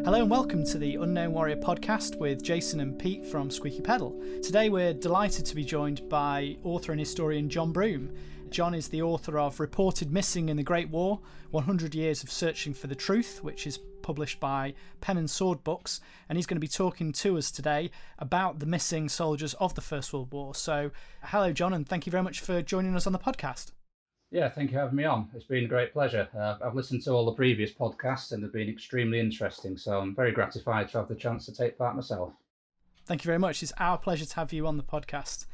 Hello and welcome to the Unknown Warrior podcast with Jason and Pete from Squeaky Pedal. Today we're delighted to be joined by author and historian John Broom. John is the author of Reported Missing in the Great War, 100 Years of Searching for the Truth, which is published by Pen and Sword Books, and he's going to be talking to us today about the missing soldiers of the First World War. So hello John, and thank you very much for joining us on the podcast. Yeah, thank you for having me on. It's been a great pleasure. I've listened to all the previous podcasts and they've been extremely interesting, so I'm very gratified to have the chance to take part myself. Thank you very much. It's our pleasure to have you on the podcast.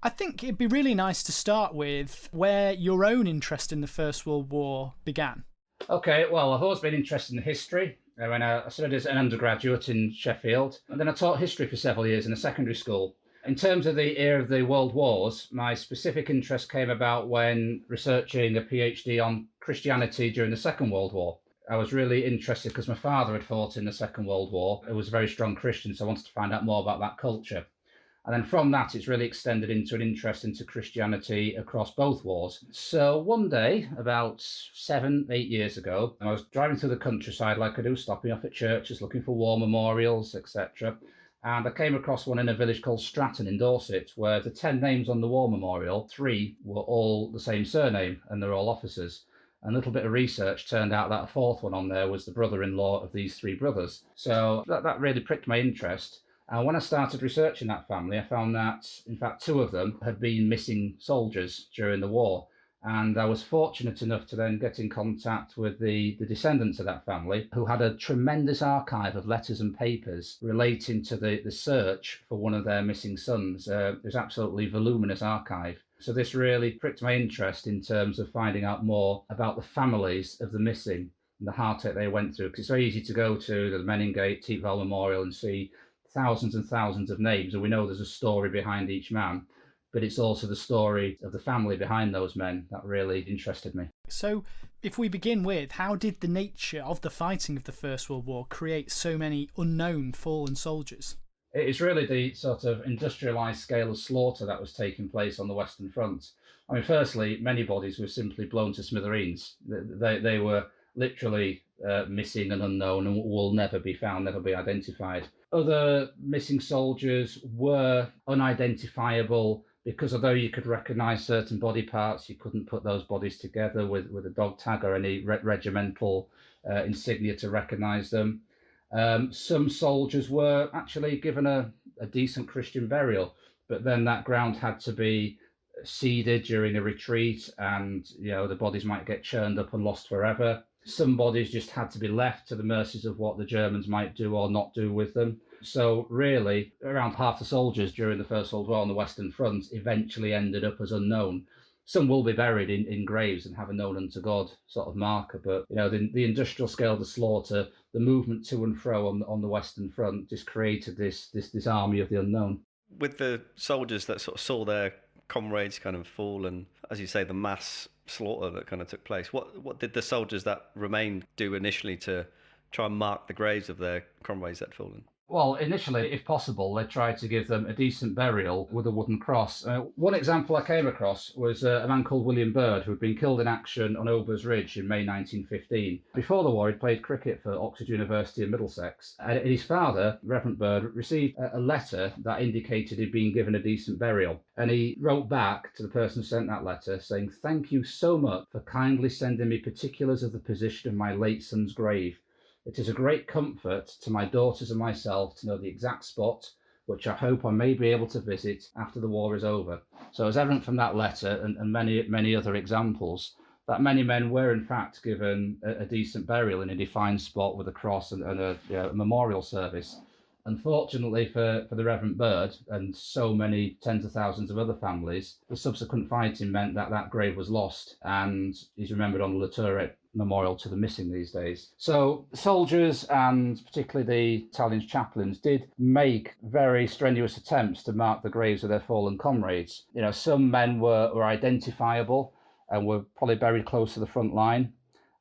I think it'd be really nice to start with where your own interest in the First World War began. Okay, well, I've always been interested in history. When I studied as an undergraduate in Sheffield, and then I taught history for several years in a secondary school. In terms of the era of the World Wars, my specific interest came about when researching a PhD on Christianity during the Second World War. I was really interested because my father had fought in the Second World War. He was a very strong Christian, so I wanted to find out more about that culture. And then from that, it's really extended into an interest into Christianity across both wars. So one day, about 7-8 years ago, I was driving through the countryside like I do, stopping off at churches, looking for war memorials, etc. And I came across one in a village called Stratton in Dorset, where the 10 names on the war memorial, 3 were all the same surname, and they're all officers. And a little bit of research turned out that a 4th one on there was the brother-in-law of these 3 brothers. So that really pricked my interest. And when I started researching that family, I found that, in fact, 2 of them had been missing soldiers during the war. And I was fortunate enough to then get in contact with the descendants of that family, who had a tremendous archive of letters and papers relating to the search for one of their missing sons. It was absolutely voluminous archive. So this really pricked my interest in terms of finding out more about the families of the missing and the heartache they went through. Because it's very easy to go to the Meningate, Teepval Memorial and see thousands and thousands of names, and we know there's a story behind each man. But it's also the story of the family behind those men that really interested me. So if we begin with, how did the nature of the fighting of the First World War create so many unknown fallen soldiers? It is really the sort of industrialised scale of slaughter that was taking place on the Western Front. I mean, firstly, many bodies were simply blown to smithereens. They were literally missing and unknown and will never be found, never be identified. Other missing soldiers were unidentifiable, because although you could recognise certain body parts, you couldn't put those bodies together with a dog tag or any regimental insignia to recognise them. Some soldiers were actually given a decent Christian burial, but then that ground had to be seeded during a retreat, and the bodies might get churned up and lost forever. Some bodies just had to be left to the mercies of what the Germans might do or not do with them. So really, around half the soldiers during the First World War on the Western Front eventually ended up as unknown. Some will be buried in graves and have a known unto God sort of marker, but the industrial scale of the slaughter, the movement to and fro on the Western Front just created this army of the unknown. With the soldiers that sort of saw their comrades kind of fall, and as you say, the mass slaughter that kind of took place, what did the soldiers that remained do initially to try and mark the graves of their comrades that had fallen? Well, initially, if possible, they tried to give them a decent burial with a wooden cross. One example I came across was a man called William Byrd, who had been killed in action on Ober's Ridge in May 1915. Before the war, he'd played cricket for Oxford University in Middlesex. And his father, Reverend Byrd, received a letter that indicated he'd been given a decent burial. And he wrote back to the person who sent that letter saying, "Thank you so much for kindly sending me particulars of the position of my late son's grave. It is a great comfort to my daughters and myself to know the exact spot, which I hope I may be able to visit after the war is over." So it's evident from that letter and many other examples that many men were in fact given a decent burial in a defined spot with a cross and a memorial service. Unfortunately for the Reverend Byrd and so many tens of thousands of other families, the subsequent fighting meant that grave was lost, and he's remembered on the Laturette Memorial to the missing these days. So soldiers, and particularly the Italian chaplains, did make very strenuous attempts to mark the graves of their fallen comrades. Some men were identifiable and were probably buried close to the front line.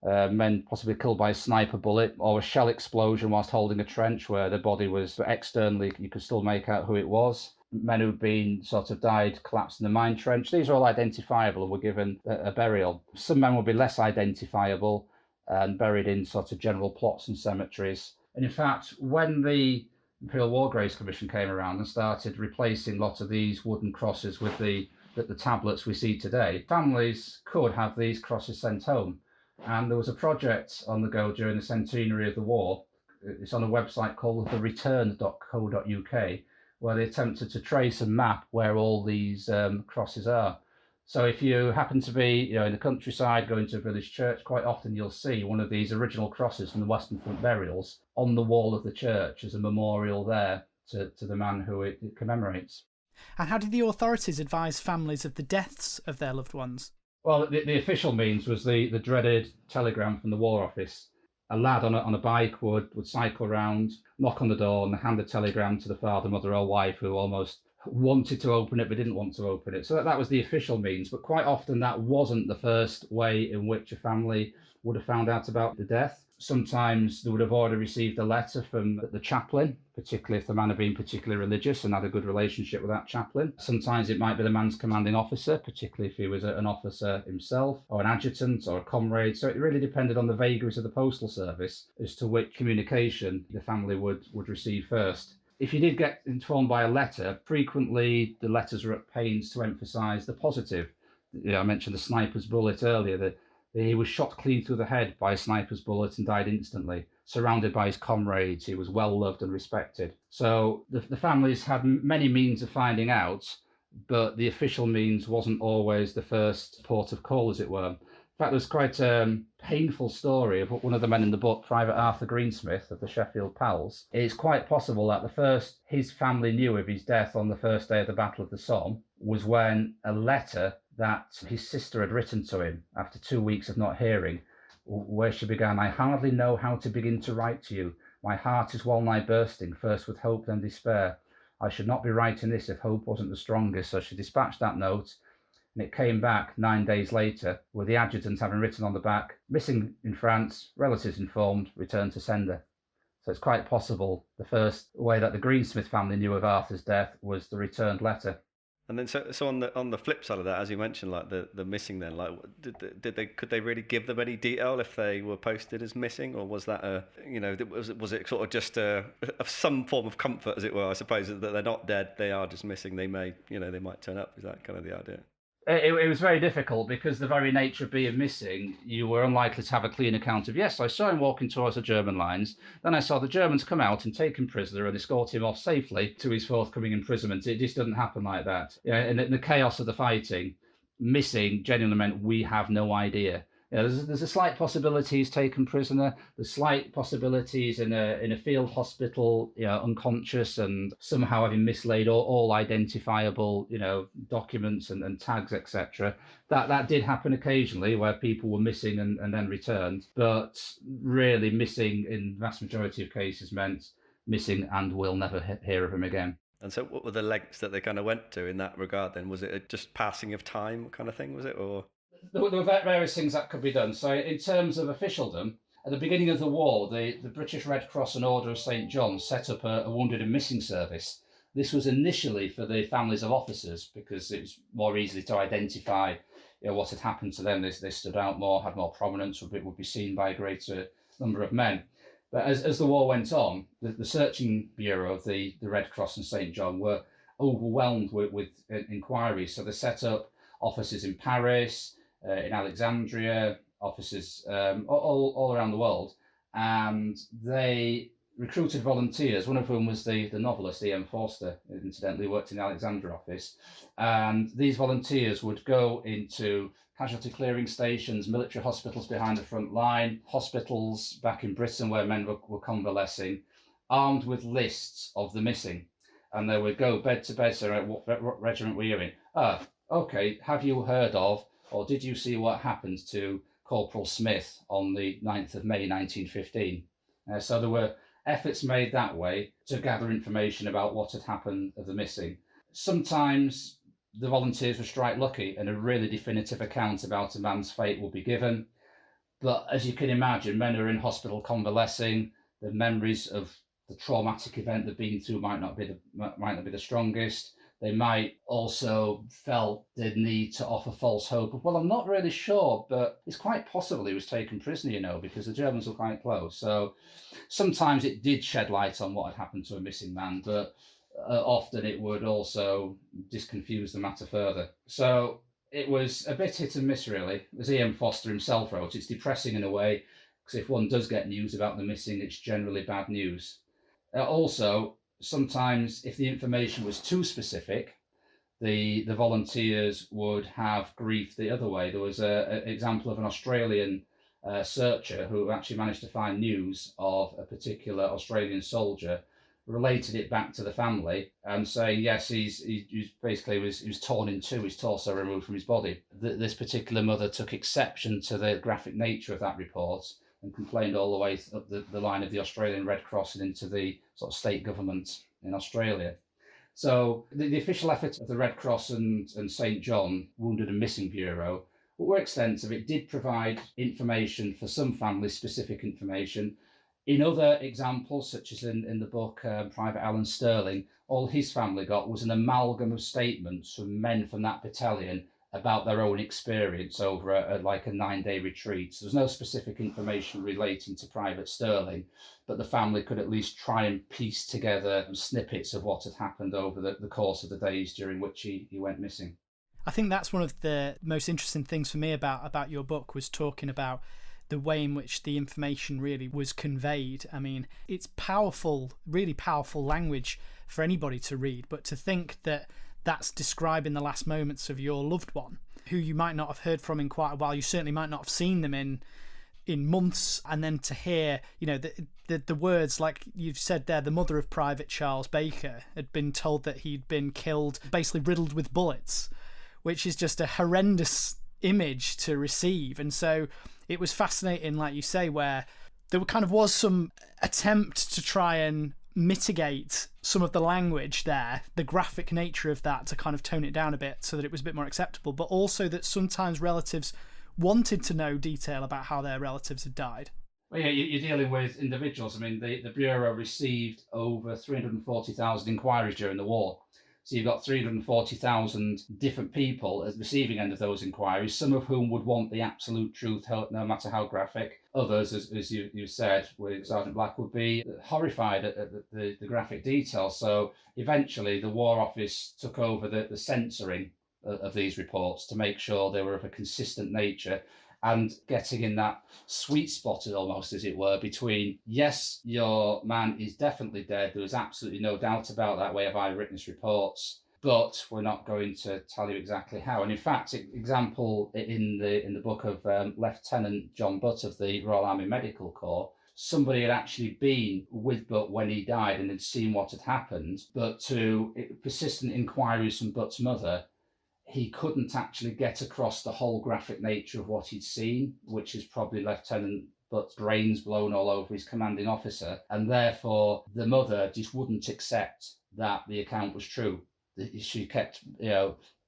Men possibly killed by a sniper bullet or a shell explosion whilst holding a trench where the body was externally, you could still make out who it was. Men who'd been died collapsed in the mine trench. These are all identifiable and were given a burial. Some men would be less identifiable and buried in general plots and cemeteries. And in fact, when the Imperial War Graves Commission came around and started replacing lots of these wooden crosses with the tablets we see today, families could have these crosses sent home. And there was a project on the go during the centenary of the war. It's on a website called thereturn.co.uk, where they attempted to trace and map where all these crosses are. So if you happen to be, in the countryside going to a village church, quite often you'll see one of these original crosses from the Western Front burials on the wall of the church as a memorial there to the man who it commemorates. And how did the authorities advise families of the deaths of their loved ones? Well, the official means was the dreaded telegram from the War Office. A lad on a bike would cycle around, knock on the door and hand the telegram to the father, mother or wife who almost wanted to open it but didn't want to open it. So that was the official means, but quite often that wasn't the first way in which a family would have found out about the death. Sometimes they would have already received a letter from the chaplain, particularly if the man had been particularly religious and had a good relationship with that chaplain. Sometimes it might be the man's commanding officer, particularly if he was an officer himself, or an adjutant or a comrade. So it really depended on the vagaries of the postal service as to which communication the family would receive first. If you did get informed by a letter, frequently the letters were at pains to emphasise the positive. I mentioned the sniper's bullet earlier, that he was shot clean through the head by a sniper's bullet and died instantly, surrounded by his comrades. He was well loved and respected. So the families had many means of finding out, but the official means wasn't always the first port of call, as it were. In fact, there's quite a painful story of one of the men in the book, Private Arthur Greensmith of the Sheffield Pals. It's quite possible that the first his family knew of his death on the first day of the Battle of the Somme was when a letter that his sister had written to him after 2 weeks of not hearing, where she began, "I hardly know how to begin to write to you. My heart is well nigh bursting, first with hope, then despair. I should not be writing this if hope wasn't the strongest." So she dispatched that note, and it came back 9 days later with the adjutant having written on the back, "Missing in France, relatives informed, return to sender." So it's quite possible the first way that the Greensmith family knew of Arthur's death was the returned letter. And then, so on the flip side of that, as you mentioned, like the missing, then, like, could they really give them any detail if they were posted as missing, or was that was it sort of just some form of comfort, as it were? I suppose that they're not dead, they are just missing. They might turn up. Is that kind of the idea? It was very difficult because the very nature of being missing, you were unlikely to have a clean account of, yes, I saw him walking towards the German lines, then I saw the Germans come out and take him prisoner and escort him off safely to his forthcoming imprisonment. It just doesn't happen like that. In the chaos of the fighting, missing genuinely meant we have no idea. There's a slight possibility he's taken prisoner. There's slight possibilities in a field hospital, unconscious and somehow having mislaid all identifiable, documents and tags, etc. That did happen occasionally where people were missing and then returned. But really, missing in the vast majority of cases meant missing and we'll never hear of him again. And so, what were the lengths that they kind of went to in that regard? Then was it just passing of time kind of thing? Was it, or? There were various things that could be done. So in terms of officialdom, at the beginning of the war, the British Red Cross and Order of St. John set up a wounded and missing service. This was initially for the families of officers because it was more easily to identify what had happened to them. They stood out more, had more prominence, would be seen by a greater number of men. But as the war went on, the searching bureau of the Red Cross and St. John were overwhelmed with inquiries. So they set up offices in Paris, in Alexandria, offices all around the world, and they recruited volunteers, one of whom was the novelist E.M. Forster, incidentally worked in the Alexandria office, and these volunteers would go into casualty clearing stations, military hospitals behind the front line, hospitals back in Britain where men were convalescing, armed with lists of the missing, and they would go bed to bed, so what regiment were you in? Okay, have you heard of, or did you see what happened to Corporal Smith on the 9th of May 1915? So there were efforts made that way to gather information about what had happened of the missing. Sometimes the volunteers were strike lucky and a really definitive account about a man's fate will be given. But as you can imagine, men are in hospital convalescing, the memories of the traumatic event they've been through might not be the strongest. they might also felt the need to offer false hope. Well, I'm not really sure, but it's quite possible he was taken prisoner, because the Germans were quite close. So sometimes it did shed light on what had happened to a missing man, but often it would also disconfuse the matter further. So it was a bit hit and miss, really. As E.M. Foster himself wrote, it's depressing in a way, because if one does get news about the missing, it's generally bad news. Also, sometimes if the information was too specific, the volunteers would have grief the other way. There was an example of an Australian searcher who actually managed to find news of a particular Australian soldier, related it back to the family and saying, yes, he was torn in two, his torso removed from his body. This particular mother took exception to the graphic nature of that report and complained all the way up the line of the Australian Red Cross and into the sort of state government in Australia. So the official efforts of the Red Cross and St. John Wounded and Missing Bureau were extensive. It did provide information for some families, specific information. In other examples, such as in the book Private Alan Sterling, all his family got was an amalgam of statements from men from that battalion about their own experience over a 9-day retreat. So there's no specific information relating to Private Sterling, but the family could at least try and piece together snippets of what had happened over the course of the days during which he went missing. I think that's one of the most interesting things for me about your book, was talking about the way in which the information really was conveyed. I mean, it's powerful, really powerful language for anybody to read, but to think that that's describing the last moments of your loved one, who you might not have heard from in quite a while, you certainly might not have seen them in months, and then to hear, the words, like you've said there, the mother of Private Charles Baker had been told that he'd been killed, basically riddled with bullets, which is just a horrendous image to receive. And so it was fascinating, like you say, where there was some attempt to try and mitigate some of the language there, the graphic nature of that, to kind of tone it down a bit so that it was a bit more acceptable, but also that sometimes relatives wanted to know detail about how their relatives had died. Well, yeah, you're dealing with individuals. I mean, the Bureau received over 340,000 inquiries during the war. So you've got 340,000 different people at the receiving end of those inquiries, some of whom would want the absolute truth, no matter how graphic. Others, as you said, with Sergeant Black, would be horrified at the graphic details. So eventually the War Office took over the censoring of these reports to make sure they were of a consistent nature, and getting in that sweet spot, almost as it were, between, yes, your man is definitely dead, there is absolutely no doubt about that, way of eyewitness reports, but we're not going to tell you exactly how. And in fact, example in the book of Lieutenant John Butt of the Royal Army Medical Corps, somebody had actually been with Butt when he died and had seen what had happened, but to persistent inquiries from Butt's mother, he couldn't actually get across the whole graphic nature of what he'd seen, which is probably Lieutenant Butt's brains blown all over his commanding officer. And therefore, the mother just wouldn't accept that the account was true. She kept,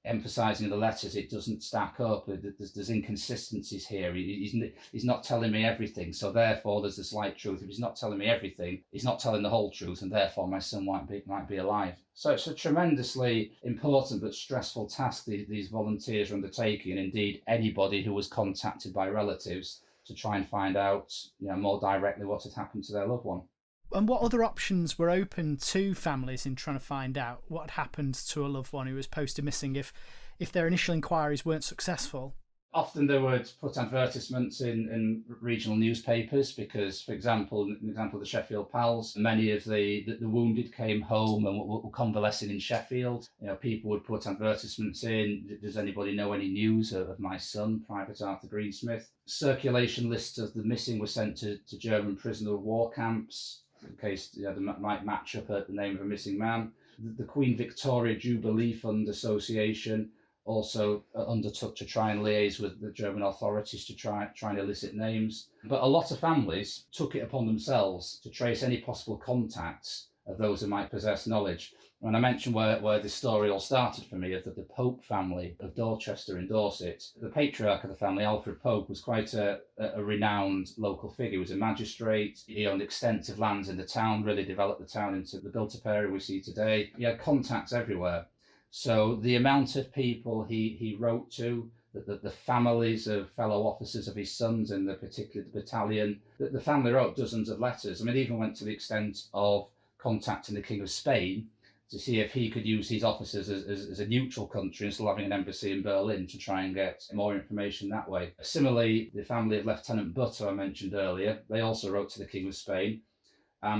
emphasising in the letters, it doesn't stack up. There's inconsistencies here. He's not telling me everything. So therefore, there's a slight truth. If he's not telling me everything, he's not telling the whole truth, and therefore my son might be alive. So it's a tremendously important but stressful task these volunteers are undertaking, and indeed anybody who was contacted by relatives, to try and find out, more directly what had happened to their loved one. And what other options were open to families in trying to find out what happened to a loved one who was posted missing if their initial inquiries weren't successful? Often they would put advertisements in regional newspapers because, for example, the Sheffield Pals, many of the wounded came home and were convalescing in Sheffield. People would put advertisements in, does anybody know any news of my son, Private Arthur Greensmith? Circulation lists of the missing were sent to German prisoner of war camps, in case they might match up at the name of a missing man. The Queen Victoria Jubilee Fund Association also undertook to try and liaise with the German authorities to try and elicit names. But a lot of families took it upon themselves to trace any possible contacts of those who might possess knowledge. And I mentioned where this story all started for me, of the Pope family of Dorchester in Dorset. The patriarch of the family, Alfred Pope, was quite a renowned local figure. He was a magistrate. He owned extensive lands in the town, really developed the town into the built-up area we see today. He had contacts everywhere. So the amount of people he wrote to, the families of fellow officers of his sons in the particular battalion, the family wrote dozens of letters. I mean, they even went to the extent of contacting the King of Spain to see if he could use his officers as a neutral country and still having an embassy in Berlin to try and get more information that way. Similarly, the family of Lieutenant Butt, who I mentioned earlier, they also wrote to the King of Spain.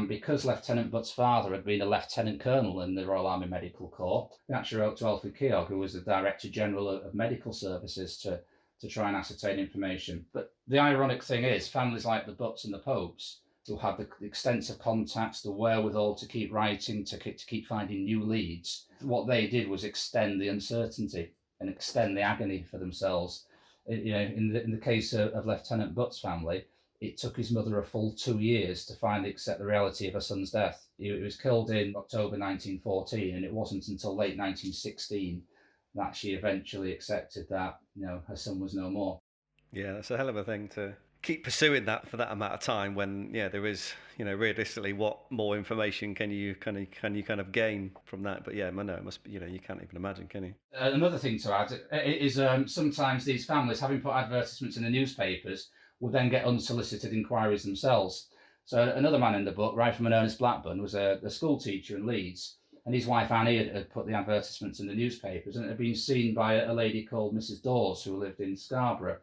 Because Lieutenant Butt's father had been a lieutenant colonel in the Royal Army Medical Corps, they actually wrote to Alfred Keogh, who was the Director General of Medical Services, to try and ascertain information. But the ironic thing is, families like the Butts and the Popes, who had the extensive contacts, the wherewithal to keep writing, to keep finding new leads, what they did was extend the uncertainty and extend the agony for themselves. In the case of Lieutenant Butt's family, it took his mother a full 2 years to finally accept the reality of her son's death. He was killed in October 1914, and it wasn't until late 1916 that she eventually accepted that her son was no more. Yeah, that's a hell of a thing to keep pursuing that for that amount of time when there is realistically what more information can you kind of gain from that. But yeah, no, it must be, you can't even imagine, can you? Another thing to add is sometimes these families, having put advertisements in the newspapers, would then get unsolicited inquiries themselves. So another man in the book, Rifleman Ernest Blackburn, was a school teacher in Leeds, and his wife Annie had put the advertisements in the newspapers, and it had been seen by a lady called Mrs. Dawes, who lived in Scarborough.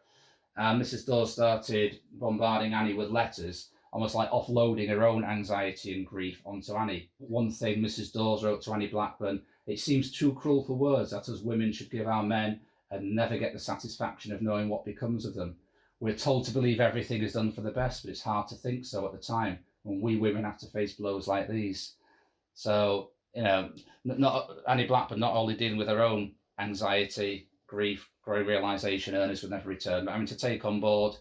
Mrs. Dawes started bombarding Annie with letters, almost like offloading her own anxiety and grief onto Annie. One thing Mrs. Dawes wrote to Annie Blackburn: "It seems too cruel for words that us women should give our men and never get the satisfaction of knowing what becomes of them. We're told to believe everything is done for the best, but it's hard to think so at the time when we women have to face blows like these." So, not Annie Blackburn not only dealing with her own anxiety, grief, growing realisation Ernest would never return, but having to take on board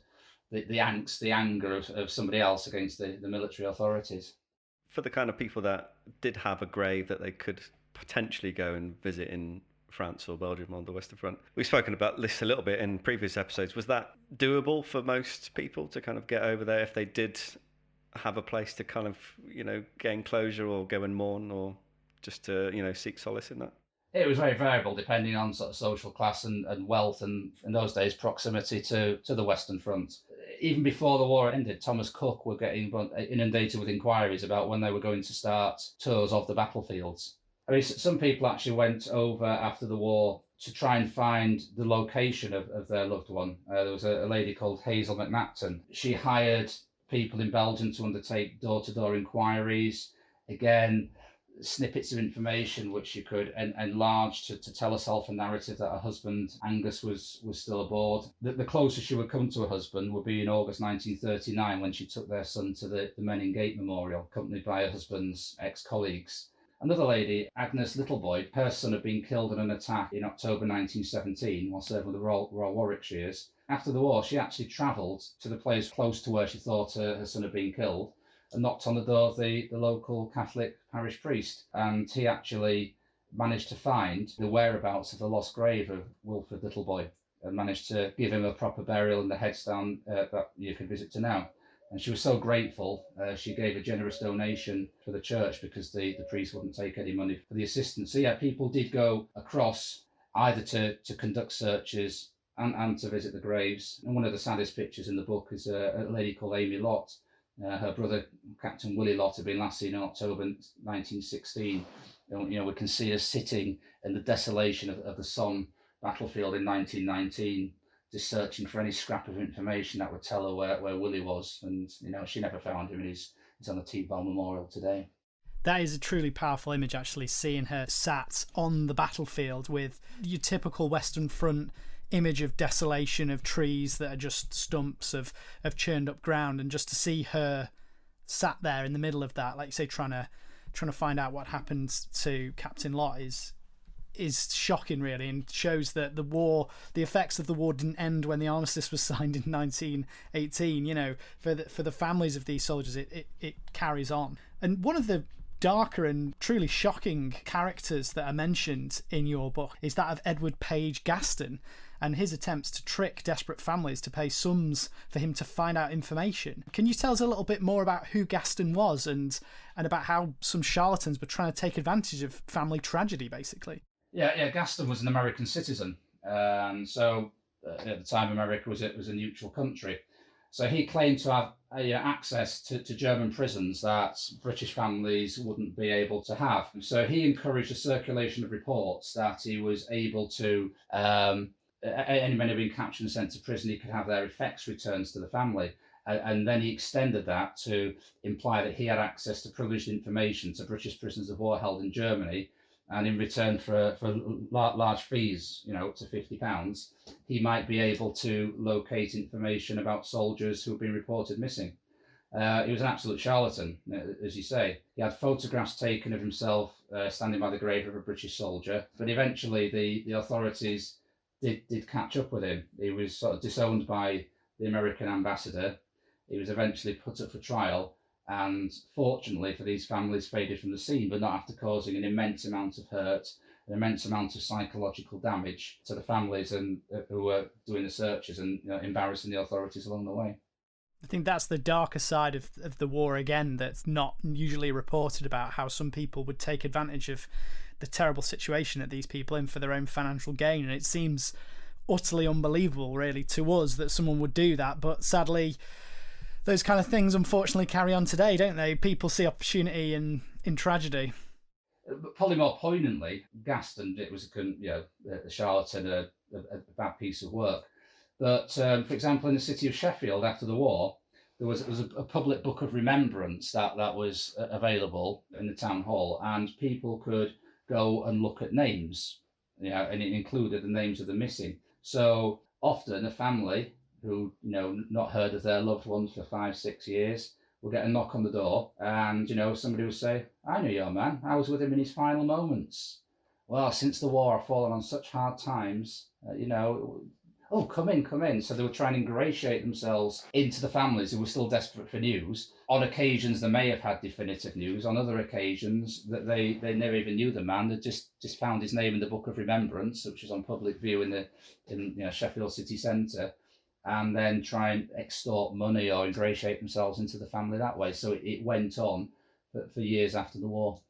the angst, the anger of somebody else against the military authorities. For the kind of people that did have a grave that they could potentially go and visit in France or Belgium on the Western Front, we've spoken about this a little bit in previous episodes. Was that doable for most people to kind of get over there if they did have a place to kind of, gain closure or go and mourn, or just to, seek solace in that? It was very variable depending on sort of social class and wealth, and in those days proximity to the Western Front. Even before the war ended, Thomas Cook were getting inundated with inquiries about when they were going to start tours of the battlefields. I mean, some people actually went over after the war to try and find the location of their loved one. There was a lady called Hazel McNapton. She hired people in Belgium to undertake door-to-door inquiries. Again, snippets of information which she could enlarge to tell herself a narrative that her husband Angus was still aboard. The closest she would come to her husband would be in August 1939, when she took their son to the Menin Gate Memorial, accompanied by her husband's ex-colleagues. Another lady, Agnes Littleboy, her son had been killed in an attack in October 1917 while serving with the Royal Warwickshires. After the war, she actually travelled to the place close to where she thought her son had been killed and knocked on the door of the local Catholic parish priest. And he actually managed to find the whereabouts of the lost grave of Wilfred Littleboy and managed to give him a proper burial in the headstone that you can visit to now. And she was so grateful, she gave a generous donation for the church because the priest wouldn't take any money for the assistance. So yeah, people did go across either to conduct searches and to visit the graves. And one of the saddest pictures in the book is a lady called Amy Lott. Her brother, Captain Willie Lott, had been last seen in October 1916. We can see her sitting in the desolation of the Somme battlefield in 1919, just searching for any scrap of information that would tell her where Willie was. And, she never found him. He's on the T-Bell Memorial today. That is a truly powerful image, actually, seeing her sat on the battlefield with your typical Western Front image of desolation, of trees that are just stumps of churned up ground, and just to see her sat there in the middle of that, like you say, trying to find out what happened to Captain Lott is shocking, really, and shows that the effects of the war didn't end when the armistice was signed in 1918. For the families of these soldiers, it carries on. And one of the darker and truly shocking characters that are mentioned in your book is that of Edward Page Gaston, and his attempts to trick desperate families to pay sums for him to find out information. Can you tell us a little bit more about who Gaston was and about how some charlatans were trying to take advantage of family tragedy, basically? Yeah. Gaston was an American citizen, and so at the time America was a neutral country. So he claimed to have access to German prisons that British families wouldn't be able to have. So he encouraged a circulation of reports that he was able to, any men who had been captured and sent to prison, he could have their effects returned to the family. And then he extended that to imply that he had access to privileged information to British prisoners of war held in Germany, and in return for large fees, up to £50, he might be able to locate information about soldiers who have been reported missing. He was an absolute charlatan, as you say. He had photographs taken of himself standing by the grave of a British soldier, but eventually the authorities did catch up with him. He was sort of disowned by the American ambassador. He was eventually put up for trial, and fortunately for these families, faded from the scene, but not after causing an immense amount of hurt, an immense amount of psychological damage to the families and who were doing the searches, and embarrassing the authorities along the way. I think that's the darker side of the war again, that's not usually reported about, how some people would take advantage of the terrible situation that these people in for their own financial gain. And it seems utterly unbelievable, really, to us that someone would do that. But sadly, those kind of things unfortunately carry on today, don't they? People see opportunity in tragedy. But probably more poignantly, Gaston, it was a charlatan, a bad piece of work. But for example, in the city of Sheffield after the war, there was a public book of remembrance that was available in the town hall, and people could go and look at names, and it included the names of the missing. So often a family who not heard of their loved ones for 5-6 years will get a knock on the door, and somebody will say, "I know your man. I was with him in his final moments. Well, since the war, I've fallen on such hard times. Oh, come in." So they would try and ingratiate themselves into the families who were still desperate for news. On occasions, they may have had definitive news. On other occasions, that they never even knew the man. They just found his name in the Book of Remembrance, which was on public view in Sheffield city centre, and then try and extort money or ingratiate themselves into the family that way. So it went on for years after the war.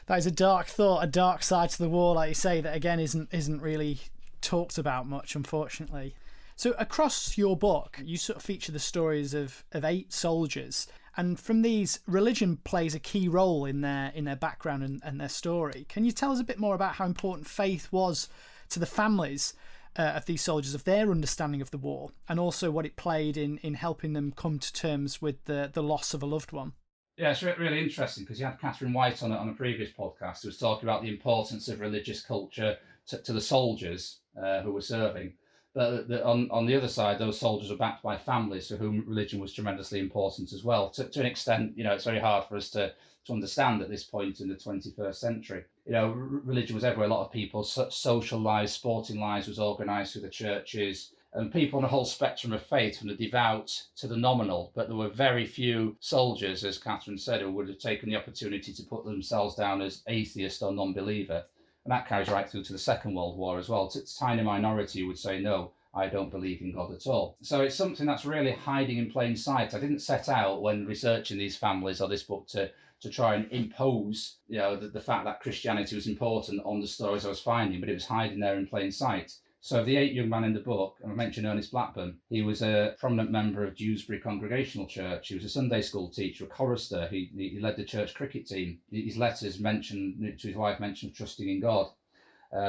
That is a dark thought, a dark side to the war, like you say, that again isn't really talked about much, unfortunately. So across your book, you sort of feature the stories of 8 soldiers, and from these, religion plays a key role in their background and their story. Can you tell us a bit more about how important faith was to the families of these soldiers, of their understanding of the war, and also what it played in helping them come to terms with the loss of a loved one? Yeah, it's really interesting, because you had Catherine White on a previous podcast who was talking about the importance of religious culture to the soldiers who were serving. But on the other side, those soldiers were backed by families for whom religion was tremendously important as well. To an extent, it's very hard for us to understand at this point in the 21st century. Religion was everywhere. A lot of people's social lives, sporting lives was organised through the churches, and people on a whole spectrum of faith, from the devout to the nominal. But there were very few soldiers, as Catherine said, who would have taken the opportunity to put themselves down as atheist or non-believer. And that carries right through to the Second World War as well. It's a tiny minority who would say, "No, I don't believe in God at all." So it's something that's really hiding in plain sight. I didn't set out, when researching these families or this book, to try and impose the fact that Christianity was important on the stories I was finding, but it was hiding there in plain sight. So the 8 young men in the book, and I mentioned Ernest Blackburn, he was a prominent member of Dewsbury Congregational Church. He was a Sunday school teacher, a chorister. He led the church cricket team. His letters mentioned to his wife mentioned trusting in God.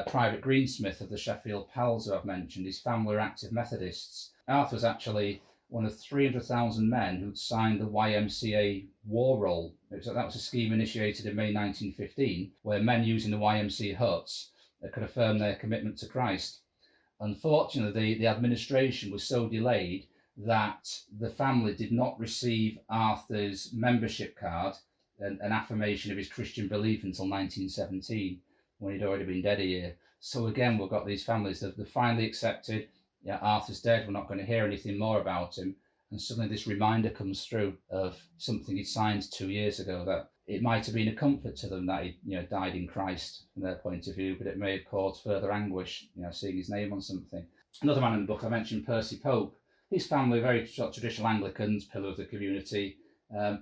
Private Greensmith of the Sheffield Pals, who I've mentioned, his family were active Methodists. Arthur was actually one of 300,000 men who'd signed the YMCA war roll. That was a scheme initiated in May 1915, where men using the YMCA huts could affirm their commitment to Christ. Unfortunately, the administration was so delayed that the family did not receive Arthur's membership card, an affirmation of his Christian belief, until 1917, when he'd already been dead a year. So again, we've got these families that finally accepted, Arthur's dead, we're not going to hear anything more about him. And suddenly this reminder comes through of something he'd signed 2 years ago, that it might have been a comfort to them that he died in Christ from their point of view, but it may have caused further anguish, seeing his name on something. Another man in the book, I mentioned Percy Pope. His family, very traditional Anglicans, pillar of the community.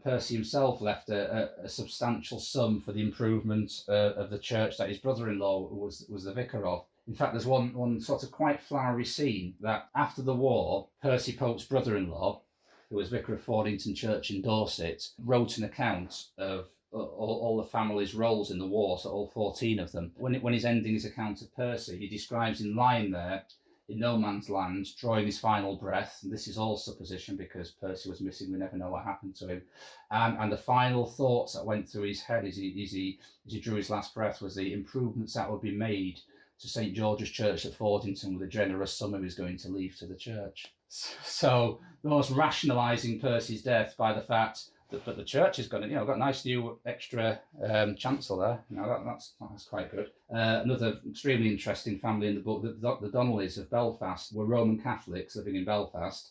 Percy himself left a substantial sum for the improvement of the church that his brother-in-law was the vicar of. In fact, there's one sort of quite flowery scene that after the war, Percy Pope's brother-in-law, who was vicar of Fordington Church in Dorset, wrote an account of all the family's roles in the war, so all 14 of them. When he's ending his account of Percy, he describes him lying there in no man's land, drawing his final breath. And this is all supposition because Percy was missing. We never know what happened to him. And the final thoughts that went through his head as he drew his last breath was the improvements that would be made to St. George's Church at Fordington with a generous sum he was going to leave to the church. So the most rationalising Percy's death by the fact that the church has got a nice new extra chancel there. That's quite good. Another extremely interesting family in the book, the Donnellys of Belfast, were Roman Catholics living in Belfast.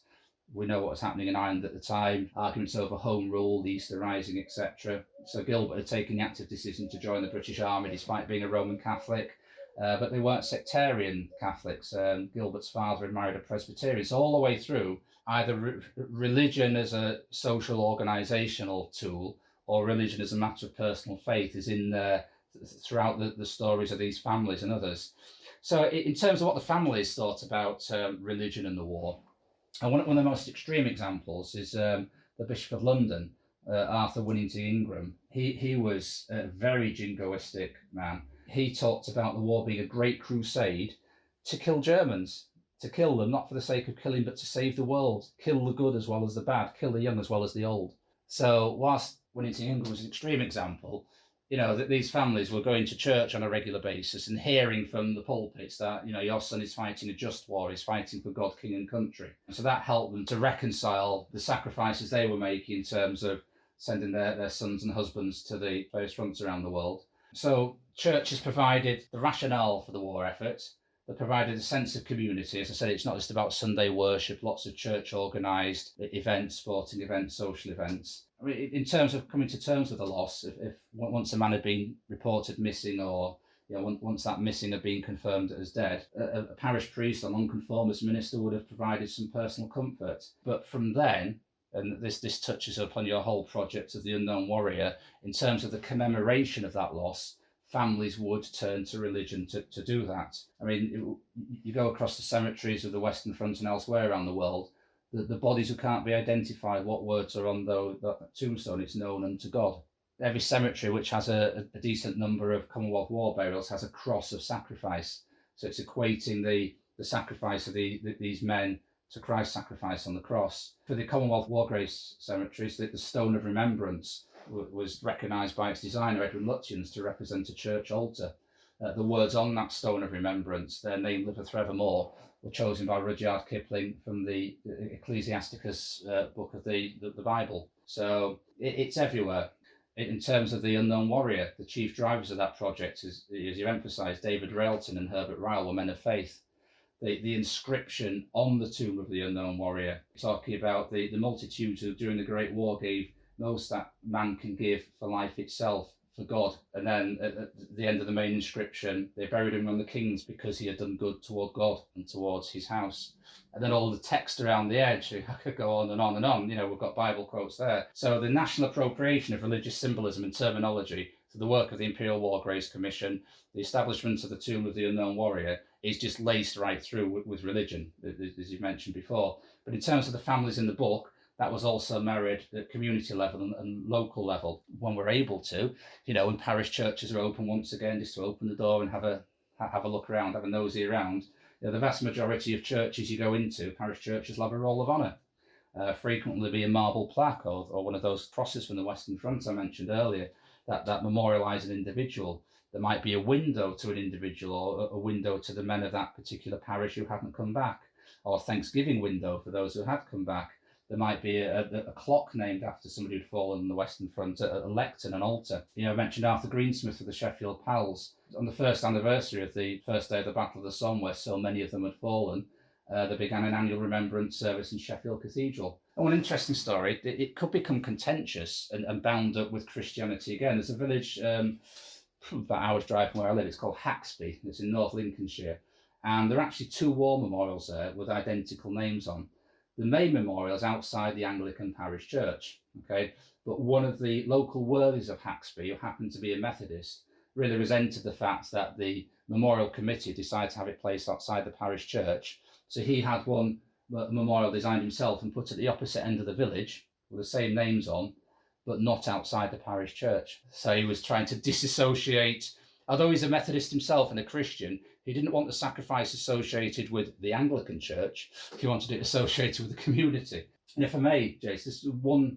We know what was happening in Ireland at the time, arguments over Home Rule, the Easter Rising, etc. So Gilbert had taken the active decision to join the British Army despite being a Roman Catholic. But they weren't sectarian Catholics. Gilbert's father had married a Presbyterian. So all the way through, either religion as a social organisational tool or religion as a matter of personal faith is in there throughout the stories of these families and others. So in terms of what the families thought about religion and the war, and one of the most extreme examples is the Bishop of London, Arthur Winnington Ingram. He was a very jingoistic man. He talked about the war being a great crusade to kill Germans, to kill them, not for the sake of killing, but to save the world, kill the good as well as the bad, kill the young as well as the old. So whilst Winnington Ingram was an extreme example, that these families were going to church on a regular basis and hearing from the pulpits that, your son is fighting a just war, he's fighting for God, king and country. So that helped them to reconcile the sacrifices they were making in terms of sending their sons and husbands to the various fronts around the world. So churches provided the rationale for the war effort. They provided a sense of community. As I said, it's not just about Sunday worship, lots of church organised events, sporting events, social events. I mean, in terms of coming to terms with the loss, if once a man had been reported missing or once that missing had been confirmed as dead, a parish priest or nonconformist minister would have provided some personal comfort. But from then, and this touches upon your whole project of the unknown warrior, in terms of the commemoration of that loss, families would turn to religion to do that. I mean, you go across the cemeteries of the Western Front and elsewhere around the world, the bodies who can't be identified, what words are on that tombstone, it's known unto God. Every cemetery which has a decent number of Commonwealth war burials has a cross of sacrifice. So it's equating the sacrifice of these men to Christ's sacrifice on the cross. For the Commonwealth War Graves cemeteries, the Stone of Remembrance was recognised by its designer, Edwin Lutyens, to represent a church altar. The words on that Stone of Remembrance, their name liveth forevermore, were chosen by Rudyard Kipling from the Ecclesiasticus book of the Bible. So it's everywhere. In terms of the unknown warrior, the chief drivers of that project, as you emphasised, David Railton and Herbert Ryle were men of faith. The inscription on the tomb of the unknown warrior, talking about the multitudes who during the Great War gave most that man can give for life itself, for God. And then at the end of the main inscription, they buried him among the kings because he had done good toward God and towards his house. And then all the text around the edge, I could go on and on and on, we've got Bible quotes there. So the national appropriation of religious symbolism and terminology to the work of the Imperial War Graves Commission, the establishment of the Tomb of the Unknown Warrior, is just laced right through with religion, as you mentioned before. But in terms of the families in the book, that was also mirrored at community level and local level when we're able to, when parish churches are open once again, just to open the door and have a look around, have a nosy around. The vast majority of churches you go into, parish churches, will have a roll of honour. Frequently be a marble plaque or one of those crosses from the Western Front I mentioned earlier that memorialise an individual. There might be a window to an individual or a window to the men of that particular parish who haven't come back, or a Thanksgiving window for those who had come back. There might be a clock named after somebody who'd fallen on the Western Front, a lectern, an altar. I mentioned Arthur Greensmith of the Sheffield Pals. On the first anniversary of the first day of the Battle of the Somme, where so many of them had fallen, they began an annual remembrance service in Sheffield Cathedral. And one interesting story, it could become contentious and bound up with Christianity again. There's a village about an hour's drive from where I live. It's called Haxby. It's in North Lincolnshire. And there are actually two war memorials there with identical names on. The main memorial is outside the Anglican parish church, okay? But one of the local worthies of Haxby, who happened to be a Methodist, really resented the fact that the memorial committee decided to have it placed outside the parish church. So he had one memorial designed himself and put at the opposite end of the village with the same names on, but not outside the parish church. So he was trying to disassociate, although he's a Methodist himself and a Christian, he didn't want the sacrifice associated with the Anglican church. He wanted it associated with the community. And if I may, Jace, this is one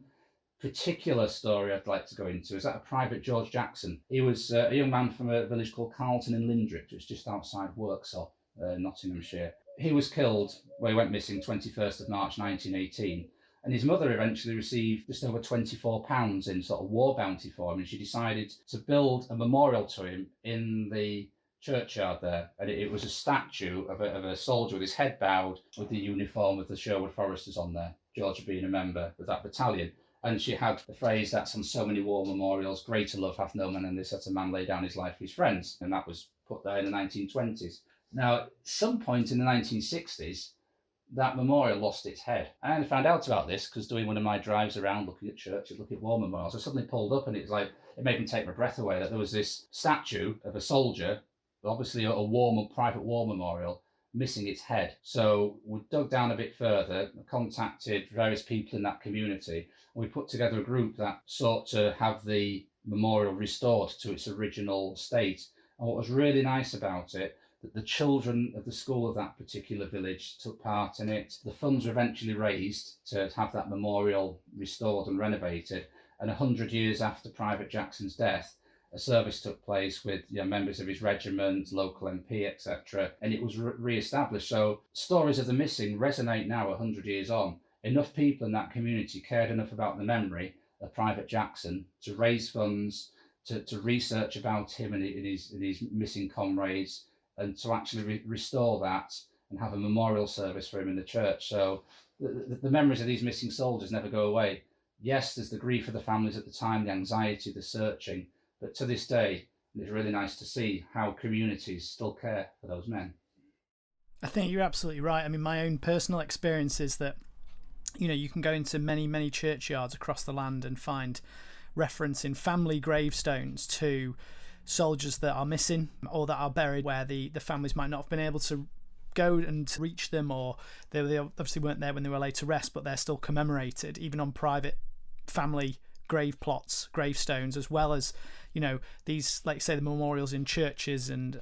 particular story I'd like to go into. Is that a Private George Jackson? He was a young man from a village called Carlton in Lindrick, which is just outside Worksop, Nottinghamshire. He was killed, he went missing 21st of March 1918. And his mother eventually received just over £24 in sort of war bounty for him, and she decided to build a memorial to him in the churchyard there. And it was a statue of a soldier with his head bowed with the uniform of the Sherwood Foresters on there, George being a member of that battalion. And she had the phrase that's on so many war memorials, greater love hath no man than this, that a man lay down his life for his friends. And that was put there in the 1920s. Now, at some point in the 1960s, that memorial lost its head. I only found out about this because doing one of my drives around looking at churches, looking at war memorials, I suddenly pulled up and it made me take my breath away that there was this statue of a soldier, obviously a private war memorial, missing its head. So we dug down a bit further, contacted various people in that community, and we put together a group that sought to have the memorial restored to its original state. And what was really nice about it, that the children of the school of that particular village took part in it. The funds were eventually raised to have that memorial restored and renovated. And 100 years after Private Jackson's death, a service took place with members of his regiment, local MP, etc. And it was re-established. So stories of the missing resonate now 100 years on. Enough people in that community cared enough about the memory of Private Jackson to raise funds, to research about him and his missing comrades, and to actually restore that and have a memorial service for him in the church. So the memories of these missing soldiers never go away. Yes, there's the grief of the families at the time, the anxiety, the searching, but to this day, it's really nice to see how communities still care for those men. I think you're absolutely right. I mean, my own personal experience is that, you can go into many, many churchyards across the land and find reference in family gravestones to soldiers that are missing or that are buried where the families might not have been able to go and reach them, or they obviously weren't there when they were laid to rest, but they're still commemorated even on private family grave plots, gravestones, as well as these, like you say, the memorials in churches and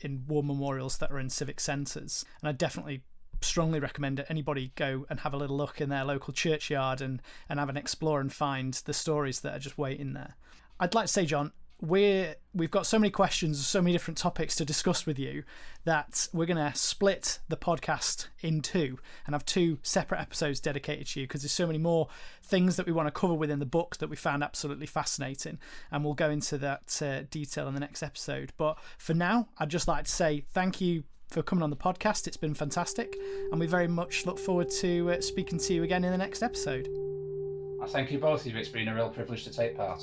in war memorials that are in civic centres. And I definitely strongly recommend that anybody go and have a little look in their local churchyard and have an explore and find the stories that are just waiting there. I'd like to say, John, we've got so many questions, so many different topics to discuss with you that we're going to split the podcast in two and have two separate episodes dedicated to you, because there's so many more things that we want to cover within the book that we found absolutely fascinating, and we'll go into that detail in the next episode. But for now, I'd just like to say thank you for coming on the podcast. It's been fantastic, and we very much look forward to speaking to you again in the next episode. I thank you both of you. It's been a real privilege to take part.